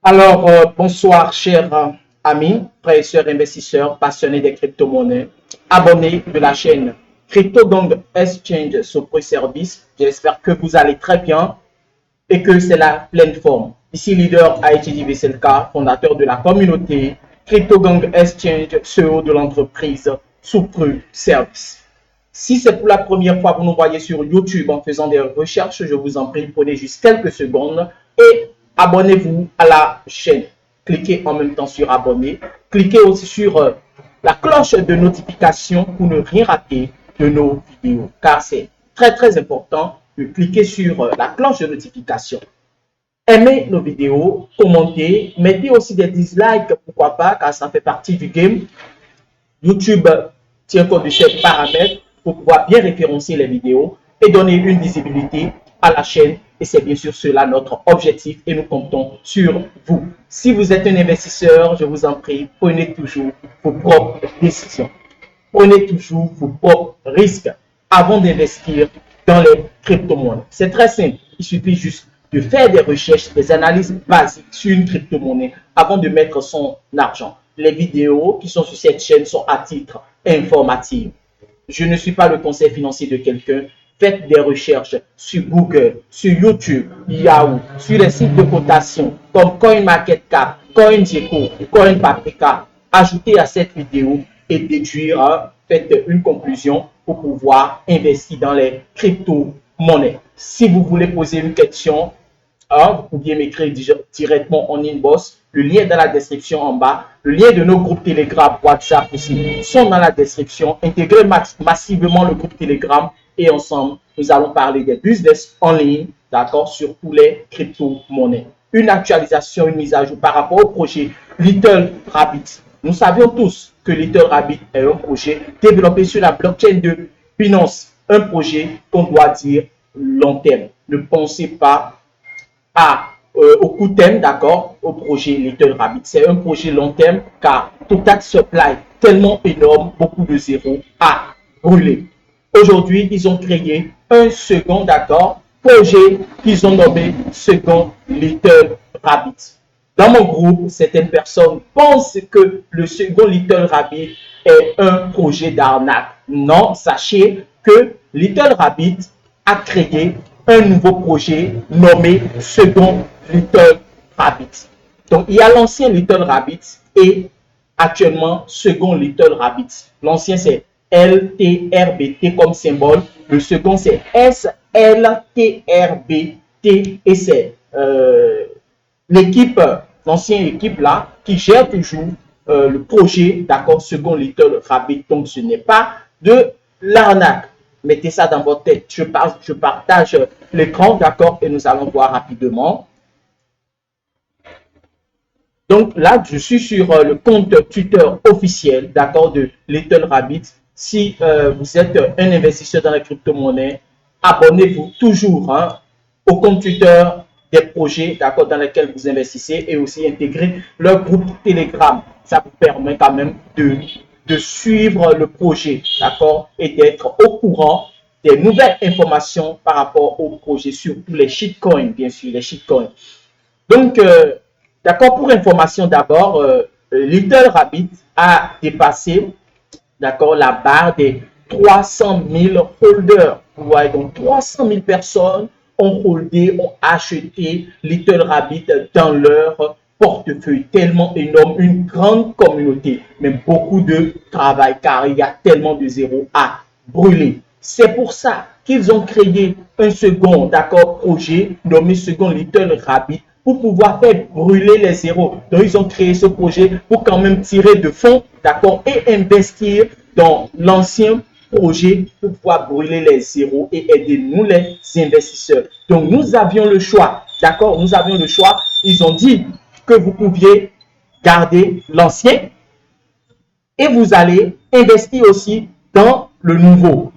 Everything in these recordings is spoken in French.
Bonsoir, chers amis, frères et sœurs investisseurs passionnés des crypto-monnaies, abonnés de la chaîne CryptoGang Exchange Support Service. J'espère que vous allez très bien et que c'est la pleine forme. Ici, leader Aïtidi VSLK, fondateur de la communauté CryptoGang Exchange, CEO de l'entreprise Support Service. Si c'est pour la première fois que vous nous voyez sur YouTube en faisant des recherches, je vous en prie, prenez juste quelques secondes et abonnez-vous à la chaîne. Cliquez en même temps sur abonner. Cliquez aussi sur la cloche de notification pour ne rien rater de nos vidéos. Car c'est très important de cliquer sur la cloche de notification. Aimez nos vidéos, commentez, mettez aussi des dislikes, pourquoi pas, car ça fait partie du game. YouTube tient compte de ces paramètres pour pouvoir bien référencer les vidéos et donner une visibilité à la chaîne. Et c'est bien sûr cela notre objectif et nous comptons sur vous. Si vous êtes un investisseur, je vous en prie, prenez toujours vos propres décisions. Prenez toujours vos propres risques avant d'investir dans les crypto-monnaies. C'est très simple. Il suffit juste de faire des recherches, des analyses basiques sur une crypto-monnaie avant de mettre son argent. Les vidéos qui sont sur cette chaîne sont à titre informatif. Je ne suis pas le conseil financier de quelqu'un. Faites des recherches sur Google, sur YouTube, Yahoo, sur les sites de cotation comme CoinMarketCap, CoinGecko, CoinPaprika. Ajoutez à cette vidéo et déduire, faites une conclusion pour pouvoir investir dans les crypto-monnaies. Si vous voulez poser une question, vous pouvez m'écrire directement en inbox. Le lien est dans la description en bas. Le lien de nos groupes Telegram, WhatsApp aussi sont dans la description. Intégrez massivement le groupe Telegram et ensemble, nous allons parler des business en ligne, d'accord, sur tous les crypto-monnaies. Une actualisation, une mise à jour par rapport au projet Little Rabbit. Nous savions tous que Little Rabbit est un projet développé sur la blockchain de Binance, un projet qu'on doit dire long terme. Ne pensez pas au court terme, d'accord, au projet Little Rabbit. C'est un projet long terme car total supply tellement énorme, beaucoup de zéros à brûler. Aujourd'hui, ils ont créé un second, d'accord, projet qu'ils ont nommé second Little Rabbit. Dans mon groupe, certaines personnes pensent que le second Little Rabbit est un projet d'arnaque. Non, sachez que Little Rabbit a créé un nouveau projet nommé second Little Rabbit. Donc, il y a l'ancien Little Rabbit et actuellement second Little Rabbit. L'ancien, c'est LTRBT comme symbole. Le second, c'est SLTRBT et c'est l'équipe, l'ancienne équipe là, qui gère toujours le projet, d'accord, second Little Rabbit. Donc, ce n'est pas de l'arnaque. Mettez ça dans votre tête. Je partage l'écran, d'accord, et nous allons voir rapidement. Donc là, je suis sur le compte Twitter officiel, d'accord, de Little Rabbit. Si vous êtes un investisseur dans les crypto-monnaies, abonnez-vous toujours au compte Twitter des projets, d'accord, dans lesquels vous investissez et aussi intégrer leur groupe Telegram. Ça vous permet quand même de suivre le projet, d'accord, et d'être au courant des nouvelles informations par rapport au projet, surtout les shitcoins, bien sûr, les shitcoins. Donc, d'accord, pour information d'abord, Little Rabbit a dépassé, d'accord, la barre des 300 000 holders. Vous voyez, donc 300 000 personnes ont holdé, ont acheté Little Rabbit dans leur portefeuille. Tellement énorme, une grande communauté, mais beaucoup de travail car il y a tellement de zéros à brûler. C'est pour ça qu'ils ont créé un second, d'accord, projet nommé second Little Rabbit pour pouvoir faire brûler les zéros. Donc, ils ont créé ce projet pour quand même tirer de fonds, d'accord, et investir dans l'ancien projet pour pouvoir brûler les zéros et aider nous les investisseurs. Donc, nous avions le choix, d'accord, nous avions le choix. Ils ont dit que vous pouviez garder l'ancien et vous allez investir aussi dans le nouveau.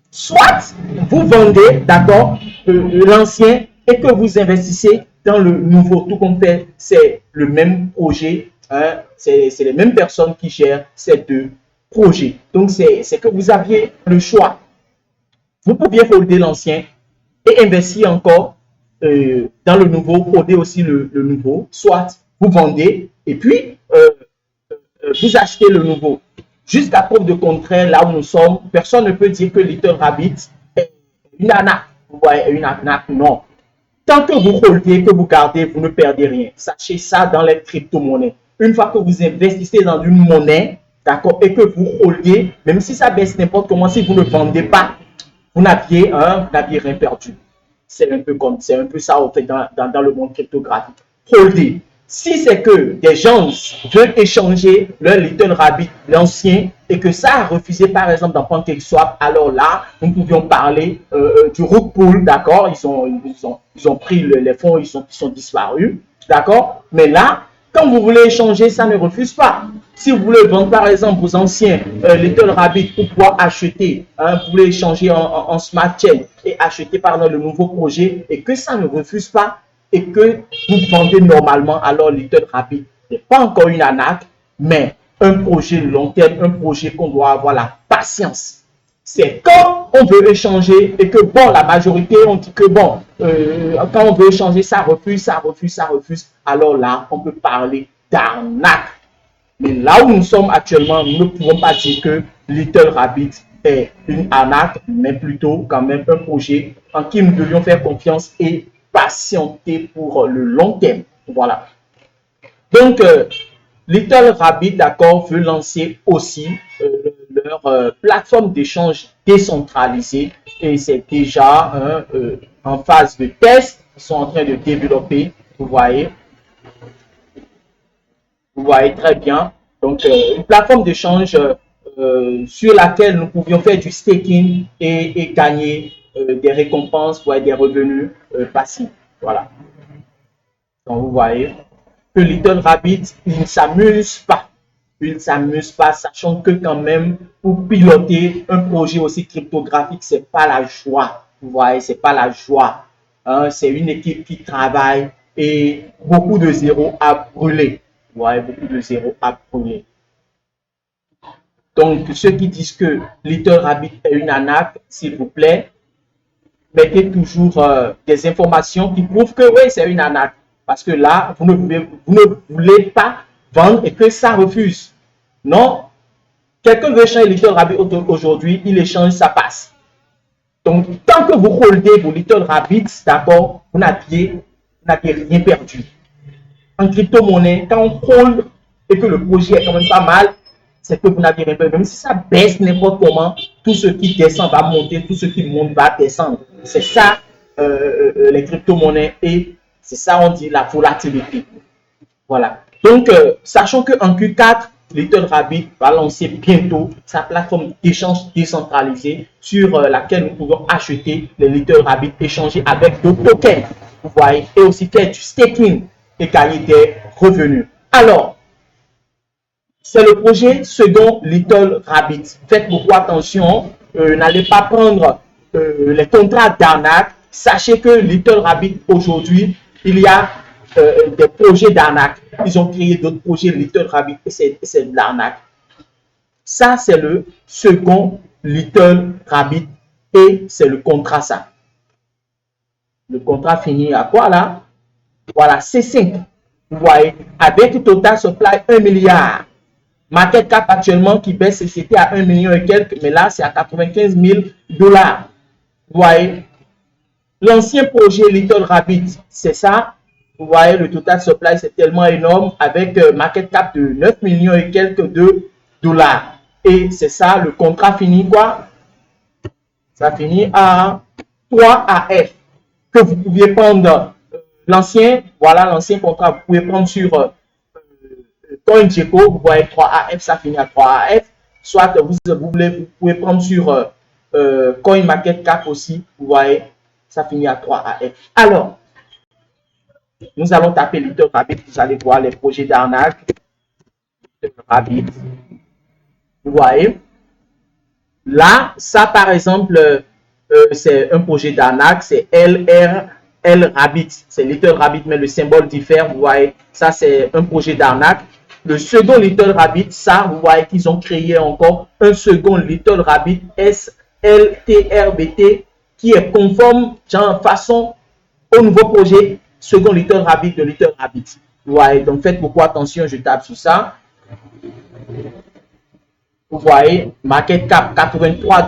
Soit vous vendez, d'accord, l'ancien et que vous investissez dans le nouveau. Tout compte fait, c'est le même projet, hein, c'est les mêmes personnes qui gèrent ces deux projets. Donc, c'est que vous aviez le choix. Vous pouviez folder l'ancien et investir encore dans le nouveau, hodler aussi le nouveau, soit vous vendez et puis vous achetez le nouveau. Jusqu'à preuve de contraire, là où nous sommes, personne ne peut dire que Little Rabbit est une arnaque. Vous voyez, une arnaque, non. Tant que vous holdez, que vous gardez, vous ne perdez rien. Sachez ça dans les crypto-monnaies. Une fois que vous investissez dans une monnaie, d'accord, et que vous holdez, même si ça baisse n'importe comment, si vous ne vendez pas, vous n'aviez rien perdu. C'est un peu ça au fait dans le monde cryptographique. Holder. Si c'est que des gens veulent échanger leur Little Rabbit, l'ancien, et que ça a refusé, par exemple, dans PancakeSwap, alors là, nous pouvions parler du rug pull, d'accord? Ils ont pris les fonds, ils sont disparus, d'accord? Mais là, quand vous voulez échanger, ça ne refuse pas. Si vous voulez vendre, par exemple, vos anciens Little Rabbit pour pouvoir acheter, vous voulez échanger en Smart Chain et acheter, par exemple, le nouveau projet, et que ça ne refuse pas, et que vous vendez normalement, alors Little Rabbit n'est pas encore une arnaque, mais un projet long terme, un projet qu'on doit avoir la patience. C'est quand on veut échanger et que, bon, la majorité, on dit que, bon, quand on veut échanger, ça refuse, alors là, on peut parler d'arnaque. Mais là où nous sommes actuellement, nous ne pouvons pas dire que Little Rabbit est une arnaque, mais plutôt quand même un projet en qui nous devions faire confiance et patienter pour le long terme. Voilà. Donc, Little Rabbit, d'accord, veut lancer aussi leur plateforme d'échange décentralisée et c'est déjà en phase de test. Ils sont en train de développer, vous voyez. Vous voyez très bien. Donc, une plateforme d'échange sur laquelle nous pouvions faire du staking et gagner des récompenses, voire des revenus passifs. Voilà. Donc, vous voyez que Little Rabbit, il ne s'amuse pas. Il ne s'amuse pas, sachant que quand même, pour piloter un projet aussi cryptographique, ce n'est pas la joie. Vous voyez, ce n'est pas la joie. Hein, c'est une équipe qui travaille et beaucoup de zéros à brûler. Vous voyez, beaucoup de zéros à brûler. Donc, ceux qui disent que Little Rabbit est une arnaque, s'il vous plaît, mettez toujours des informations qui prouvent que oui, c'est une arnaque. Parce que là, vous ne voulez pas vendre et que ça refuse. Non. Quelqu'un veut échanger Little Rabbit aujourd'hui, il échange, ça passe. Donc, tant que vous holdez vos Little Rabbits, d'accord, vous n'aviez rien perdu. En crypto-monnaie, quand on hold et que le projet est quand même pas mal, c'est que vous n'avez rien perdu. Même si ça baisse n'importe comment, tout ce qui descend va monter, tout ce qui monte va descendre. C'est ça, les crypto-monnaies et c'est ça, on dit la volatilité. Voilà. Donc, sachant qu'en Q4, Little Rabbit va lancer bientôt sa plateforme d'échange décentralisée sur laquelle nous pouvons acheter les Little Rabbit, échanger avec d'autres tokens. Vous voyez, et aussi faire du staking et gagner des revenus. Alors, c'est le projet second Little Rabbit. Faites beaucoup attention, n'allez pas prendre les contrats d'arnaque. Sachez que Little Rabbit aujourd'hui, il y a des projets d'arnaque. Ils ont créé d'autres projets Little Rabbit et c'est de l'arnaque. Ça, c'est le second Little Rabbit et c'est le contrat ça. Le contrat finit à quoi là? Voilà, C5. Vous voyez, avec total supply 1 milliard. Market cap actuellement qui baisse, c'était à 1 million et quelques, mais là c'est à 95 000 $. Vous voyez, l'ancien projet Little Rabbit, c'est ça. Vous voyez, le total supply c'est tellement énorme avec market cap de 9 millions et quelques de dollars. Et c'est ça, le contrat finit quoi? Ça finit à 3 AF que vous pouviez prendre l'ancien, voilà l'ancien contrat, vous pouvez prendre sur CoinGecko, vous voyez 3 AF, ça finit à 3 AF. Soit vous pouvez prendre sur CoinMarketCap aussi, vous voyez, ça finit à 3 AF. Alors, nous allons taper Little Rabbit, vous allez voir les projets d'arnaque. Little Rabbit, vous voyez. Là, ça par exemple, c'est un projet d'arnaque, c'est LRL Rabbit, c'est Little Rabbit, mais le symbole diffère, vous voyez, ça c'est un projet d'arnaque. Le second Little Rabbit, ça, vous voyez qu'ils ont créé encore un second Little Rabbit SLTRBT qui est conforme, genre façon au nouveau projet second Little Rabbit de Little Rabbit. Vous voyez, donc faites beaucoup attention, je tape sur ça. Vous voyez, market cap 83 $.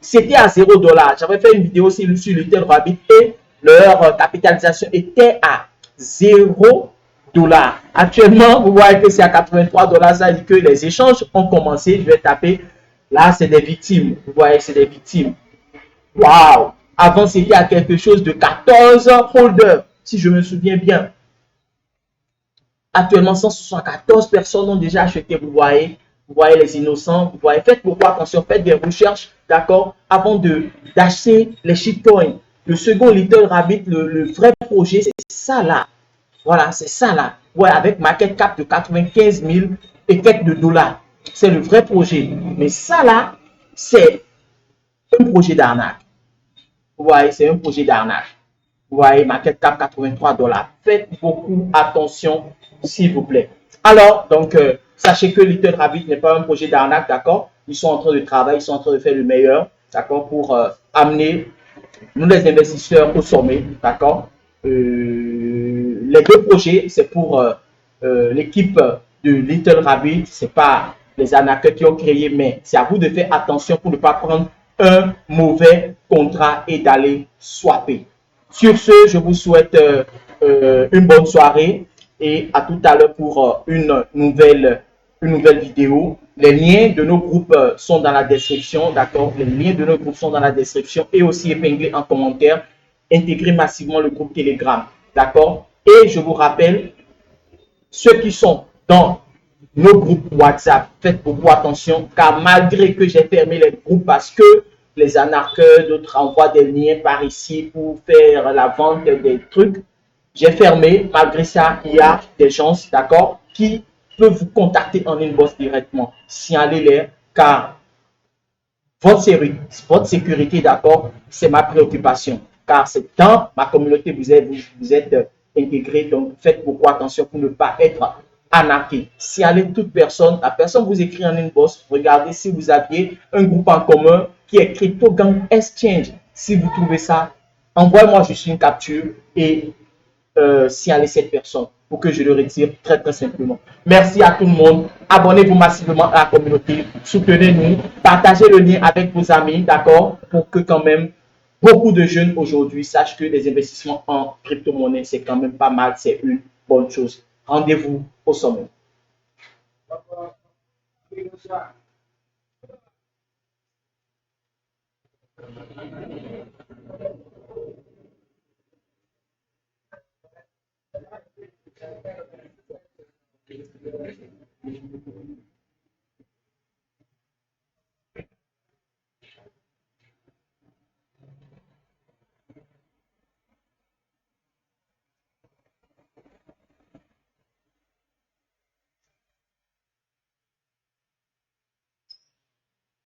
C'était à 0 $. J'avais fait une vidéo sur Little Rabbit et leur capitalisation était à 0 $. Actuellement, vous voyez que c'est à 83 $. Ça dit que les échanges ont commencé. Je vais taper. Là, c'est des victimes. Vous voyez, c'est des victimes. Waouh! Avant, c'était à quelque chose de 14 holders, si je me souviens bien. Actuellement, 174 personnes ont déjà acheté, vous voyez les innocents, vous voyez, faites beaucoup attention, faites des recherches, d'accord, avant d'acheter les shitcoins. Le second Little Rabbit, le vrai projet, c'est ça là. Voilà, c'est ça là. Ouais, avec market cap de 95 000 et quelques de dollars. C'est le vrai projet. Mais ça là, c'est un projet d'arnaque. Vous voyez, c'est un projet d'arnaque. Vous voyez, market cap 83 $. Faites beaucoup attention, s'il vous plaît. Alors, donc, sachez que Little Rabbit n'est pas un projet d'arnaque, d'accord? Ils sont en train de travailler, ils sont en train de faire le meilleur, d'accord? Pour amener nous, les investisseurs, au sommet, d'accord? Les deux projets, c'est pour l'équipe de Little Rabbit. C'est pas les arnaqueurs qui ont créé, mais c'est à vous de faire attention pour ne pas prendre un mauvais contrat et d'aller swapper. Sur ce, je vous souhaite une bonne soirée et à tout à l'heure pour une nouvelle vidéo. Les liens de nos groupes sont dans la description, d'accord? Les liens de nos groupes sont dans la description et aussi épinglés en commentaire. Intégrez massivement le groupe Telegram, d'accord? Et je vous rappelle, ceux qui sont dans nos groupes WhatsApp, faites beaucoup attention, car malgré que j'ai fermé les groupes parce que les anarcheurs, d'autres envoient des liens par ici pour faire la vente des trucs, j'ai fermé. Malgré ça, il y a des gens, d'accord, qui peuvent vous contacter en inbox directement. Signalez-les, car votre sécurité, d'accord, c'est ma préoccupation. Car c'est dans ma communauté, vous êtes intégré, donc faites beaucoup attention pour ne pas être arnaqué. Si allez toute personne, la personne vous écrit en inbox, regardez si vous aviez un groupe en commun qui est Crypto Gang Exchange. Si vous trouvez ça, envoyez-moi juste une capture et signaler cette personne pour que je le retire très simplement. Merci à tout le monde. Abonnez-vous massivement à la communauté. Soutenez-nous. Partagez le lien avec vos amis, d'accord, pour que quand même beaucoup de jeunes aujourd'hui sachent que les investissements en crypto-monnaie, c'est quand même pas mal. C'est une bonne chose. Rendez-vous au sommet.